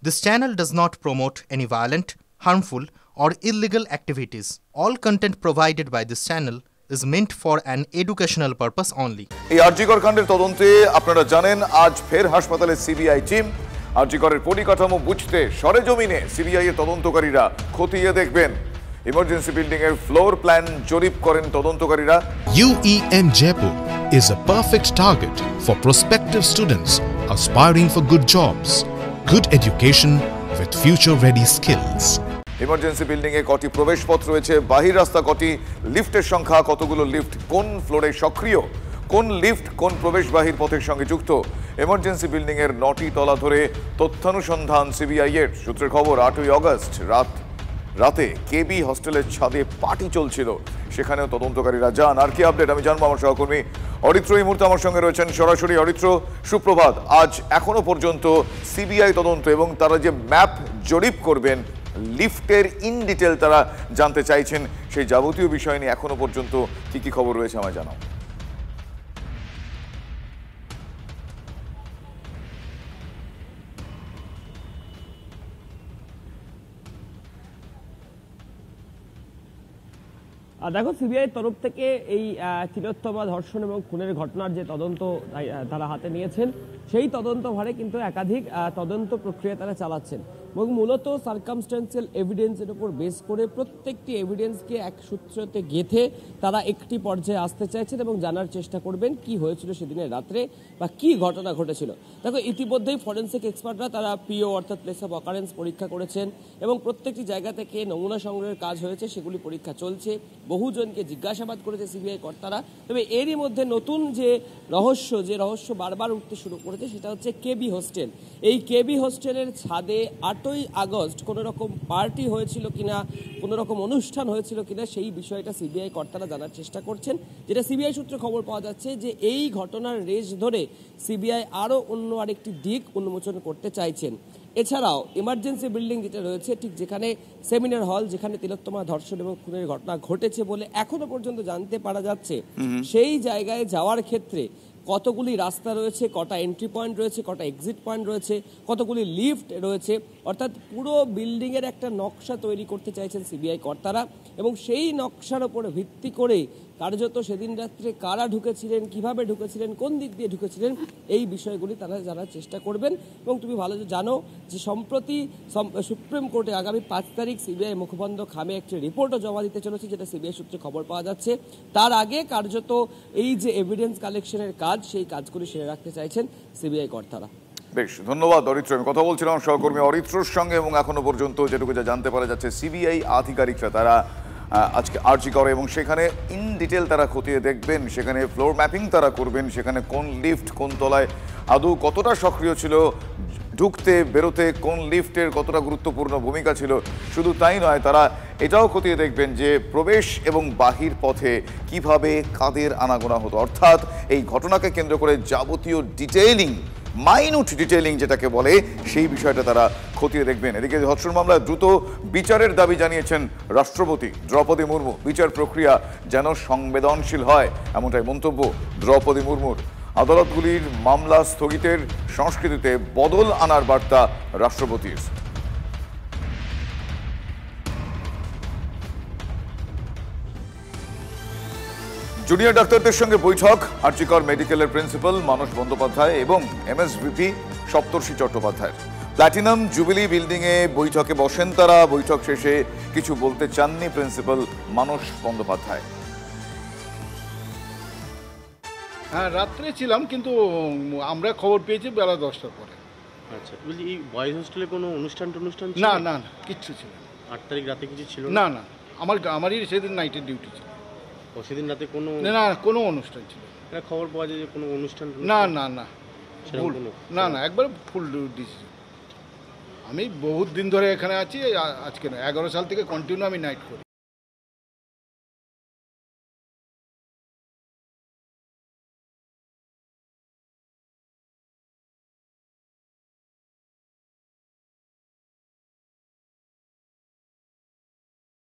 This channel does not promote any violent, harmful, or illegal activities. All content provided by this channel is meant for an educational purpose only. এই আরজিকর কাণ্ডের তদন্তে আপনারা জানেন আজ ফের হাসপাতালে সিবিআই টিম আরজিকরের পরিকাঠামো বুঝতে সরেজমিনে সিবিআই এর তদন্তকারীরা খতিয়ে দেখবেন। ইমার্জেন্সি বিল্ডিং এর ফ্লোর প্ল্যান জরিপ করেন তদন্তকারীরা। UEM Jaipur is a perfect target for prospective students aspiring for good jobs, good education with future-ready skills. Emergency building এ কটি প্রবেশপথ রয়েছে, বাহির রাস্তা কটি, লিফটের সংখ্যা কতগুলো, লিফট কোন ফ্লোরে সক্রিয়, কোন লিফট কোন প্রবেশ বাহির পথের সঙ্গে যুক্ত। ইমার্জেন্সি বিল্ডিং এর 9টি তলা ধরে তথ্যানুসন্ধান সিবিআই এর। সূত্রের খবর 8ই অগস্ট রাতে কেবি হস্টেলের ছাদে পার্টি চলছিল, সেখানেও তদন্তকারীরা যান। আর কি আপডেট আমি জানবো আমার সহকর্মী অরিত্র এই মুহূর্তে আমার সঙ্গে রয়েছেন সরাসরি। অরিত্র, সুপ্রভাত। আজ এখনো পর্যন্ত সিবিআই তদন্ত এবং তারা যে ম্যাপ জরিপ করবেন, লিফটের ইন ডিটেল তারা জানতে চাইছেন, সেই যাবতীয় বিষয় নিয়ে এখনো পর্যন্ত কি কি খবর রয়েছে আমায় জানাও। দেখো, সিবিআই তরফ থেকে এই তিলোত্তমা ধর্ষণ এবং খুনের ঘটনার যে তদন্ত তারা হাতে নিয়েছেন, সেই তদন্ত ভারে কিন্তু একাধিক তদন্ত প্রক্রিয়া তারা চালাচ্ছেন এবং মূলত সার্কামস্ট্যান্সিয়াল এভিডেন্সের উপর বেস করে প্রত্যেকটি এভিডেন্সকে এক সূত্রতে গেঁথে তারা একটি পর্যায়ে আসতে চাইছেন এবং জানার চেষ্টা করবেন কি হয়েছিল সেদিনের রাত্রে বা কি ঘটনা ঘটেছিল। দেখো, ইতিমধ্যেই ফরেন্সিক এক্সপার্টরা তারা পিও অর্থাৎ প্লেস অফ অকারেন্স পরীক্ষা করেছেন এবং প্রত্যেকটি জায়গা থেকে নমুনা সংগ্রহের কাজ হয়েছে, সেগুলি পরীক্ষা চলছে। বহুজনকে জিজ্ঞাসাবাদ করেছে সিবিআই কর্তারা। তবে এরই মধ্যে নতুন যে রহস্য বারবার উঠতে শুরু করেছে, সেটা হচ্ছে কেবি হোস্টেল। এই কেবি হোস্টেলের ছাদে 8ই আগস্ট কোনো রকম পার্টি হয়েছিল কিনা, কোনো রকম অনুষ্ঠান হয়েছিল কিনা, সেই বিষয়টা সিবিআই কর্তারা জানার চেষ্টা করছেন। যেটা সিবিআই সূত্রে খবর পাওয়া যাচ্ছে যে এই ঘটনার রেশ ধরে সিবিআই আরও অন্য আরেকটি দিক উন্মোচন করতে চাইছেন। এছাড়াও ইমার্জেন্সি বিল্ডিং যেটা রয়েছে, ঠিক যেখানে সেমিনার হল, যেখানে তিলোত্তমা ধর্ষণ এবং খুনের ঘটনা ঘটেছে বলে এখনো পর্যন্ত জানতে পারা যাচ্ছে, সেই জায়গায় যাওয়ার ক্ষেত্রে কতগুলি রাস্তা রয়েছে, কটা এন্ট্রি পয়েন্ট রয়েছে, কটা এক্সিট পয়েন্ট রয়েছে, কতগুলি লিফট রয়েছে, অর্থাৎ পুরো বিল্ডিংয়ের একটা নকশা তৈরি করতে চাইছেন সিবিআই কর্তারা এবং সেই নকশার উপরে ভিত্তি করে কার্যত সেদিন রাত্রে কারা ঢুকেছিলেন, কিভাবে ঢুকেছিলেন, কোন দিক দিয়ে ঢুকেছিলেন, এই বিষয়গুলি তারা জানার চেষ্টা করবেন। এবং তুমি ভালো জানো যে সম্প্রতি সুপ্রিম কোর্টে আগামী 5 তারিখ সিবিআই মুখপাত্র খামে একটি রিপোর্টও জমা দিতে চলেছে, যেটা সিবিআই সূত্রে খবর পাওয়া যাচ্ছে। তার আগে কার্যত এই যে এভিডেন্স কালেকশনের কাজ, সেই কাজগুলি সেরে রাখতে চাইছেন সিবিআই কর্তারা। বেশ, ধন্যবাদ অরিত্র। আমি কথা বলছিলাম সহকর্মী অরিত্রর সঙ্গে এবং এখনো পর্যন্ত যেটুকু জানতে পারা যাচ্ছে, সিবিআই আধিকারিকরা তারা আজকে আরজি করে এবং সেখানে ইন ডিটেল তারা খতিয়ে দেখবেন, সেখানে ফ্লোর ম্যাপিং তারা করবেন, সেখানে কোন লিফট কোন তলায় আদৌ কতটা সক্রিয় ছিল, ঢুকতে বেরোতে কোন লিফটের কতটা গুরুত্বপূর্ণ ভূমিকা ছিল। শুধু তাই নয়, তারা এটাও খতিয়ে দেখবেন যে প্রবেশ এবং বাহির পথে কিভাবে কাদের আনাগোনা হতো, অর্থাৎ এই ঘটনাকে কেন্দ্র করে যাবতীয় ডিটেইলিং, মাইনুট ডিটেইলিং যেটাকে বলে, সেই বিষয়টা তারা খতিয়ে দেখবেন। এদিকে ধর্ষণ মামলায় দ্রুত বিচারের দাবি জানিয়েছেন রাষ্ট্রপতি দ্রৌপদী মুর্মু। বিচার প্রক্রিয়া যেন সংবেদনশীল হয়, এমনটাই মন্তব্য দ্রৌপদী মুর্মুর। আদালতগুলির মামলা স্থগিতের সংস্কৃতিতে বদল আনার বার্তা রাষ্ট্রপতির। জুনিয়র ডাক্তারদের সঙ্গে বৈঠক আরজিকর মেডিকেলের প্রিন্সিপাল মানস বন্দ্যোপাধ্যায় এবং এমএসভিপি সপ্তর্ষি চট্টোপাধ্যায়। প্ল্যাটিনাম জুবিলি বিল্ডিংয়ে বৈঠকে বসেন তারা। বৈঠক শেষে কিছু বলতে চাননি প্রিন্সিপাল মানস বন্দ্যোপাধ্যায়। হ্যাঁ, রাত্রে ছিলাম, কিন্তু আমরা খবর পেয়েছি বেলা 10টার পরে। আচ্ছা, বলছি এই বয়েজ হোস্টেলে কোনো অনুষ্ঠান না না না, কিচ্ছু ছিল না। 8 তারিখ রাতে কিছু ছিল না? না, আমারই সেদিন নাইটের ডিউটি ছিল। ও, সেদিন রাতে কোনো না, কোনো অনুষ্ঠান ছিল না। খবর পাওয়া যায় যে কোনো অনুষ্ঠান না না না না না, একবার ফুল ডিসিশন। আমি বহুত দিন ধরে এখানে আছি, আজকে না, 11 সাল থেকে কন্টিনিউ আমি নাইট করি।